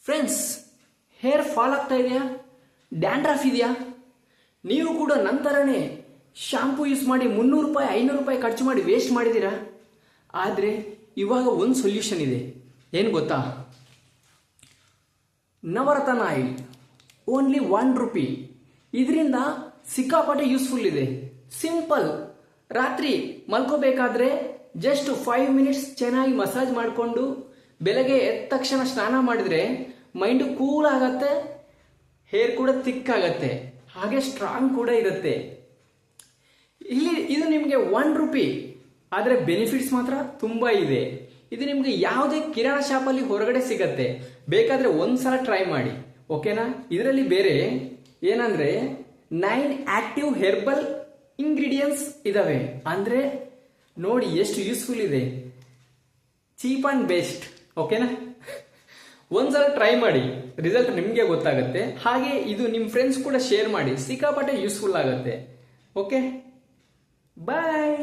Friends, hair fall ಆಗ್ತಾ ಇದೆಯಾ? Dandruff ಇದೆಯಾ? ನೀವು ಕೂಡ ನಂತರನೇ ಶಾಂಪೂ ಯೂಸ್ ಮಾಡಿ 300 ರೂಪಾಯಿ 500 ರೂಪಾಯಿ ಖರ್ಚು ಮಾಡಿ ವೇಸ್ಟ್ ಮಾಡಿದ್ದೀರಾ. ಆದರೆ ಇವಾಗ ಒಂದು ಸೊಲ್ಯೂಷನ್ ಇದೆ. ಏನು ಗೊತ್ತಾ? Navratna oil, only 1 rupee. ಇದರಿಂದ ಸಿಕ್ಕಾಪಟ್ಟೆ ಯೂಸ್ಫುಲ್ ಇದೆ. ಸಿಂಪಲ್. ರಾತ್ರಿ ಮಲ್ಕೋಬೇಕಾದ್ರೆ ಜಸ್ಟ್ 5 ಮಿನಿಟ್ಸ್ ಚೆನ್ನಾಗಿ ಮಸಾಜ್ ಮಾಡಿಕೊಂಡು ಬೆಳಗ್ಗೆ ಎದ್ದ ತಕ್ಷಣ ಸ್ನಾನ ಮಾಡಿದ್ರೆ ಮೈಂಡು ಕೂಲ್ ಆಗತ್ತೆ, ಹೇರ್ ಕೂಡ ಥಿಕ್ ಆಗತ್ತೆ, ಹಾಗೆ ಸ್ಟ್ರಾಂಗ್ ಕೂಡ ಇರುತ್ತೆ. ಇದು ನಿಮಗೆ 1 ರೂಪಿ, ಆದರೆ ಬೆನಿಫಿಟ್ಸ್ ಮಾತ್ರ ತುಂಬ ಇದೆ. ಇದು ನಿಮಗೆ ಯಾವುದೇ ಕಿರಾಣ ಶಾಪಲ್ಲಿ ಹೊರಗಡೆ ಸಿಗತ್ತೆ. ಬೇಕಾದ್ರೆ ಒಂದ್ಸಲ ಟ್ರೈ ಮಾಡಿ, ಓಕೆನಾ? ಇದರಲ್ಲಿ ಬೇರೆ ಏನಂದ್ರೆ 9 ಆಕ್ಟಿವ್ ಹೆರ್ಬಲ್ ಇಂಗ್ರೀಡಿಯೆಂಟ್ಸ್ ಇದಾವೆ. ಅಂದ್ರೆ ನೋಡಿ ಎಷ್ಟು ಯೂಸ್ಫುಲ್ ಇದೆ. ಚೀಪ್ ಅಂಡ್ ಬೆಸ್ಟ್, ಓಕೆನಾ? ಒಂದ್ಸಲ ಟ್ರೈ ಮಾಡಿ, ರಿಸಲ್ಟ್ ನಿಮಗೆ ಗೊತ್ತಾಗುತ್ತೆ. ಹಾಗೆ ಇದು ನಿಮ್ಮ ಫ್ರೆಂಡ್ಸ್ ಕೂಡ ಶೇರ್ ಮಾಡಿ, ಸಿಕ್ಕಾಪಟ್ಟೆ ಯೂಸ್ಫುಲ್ ಆಗುತ್ತೆ. ಓಕೆ, ಬಾಯ್.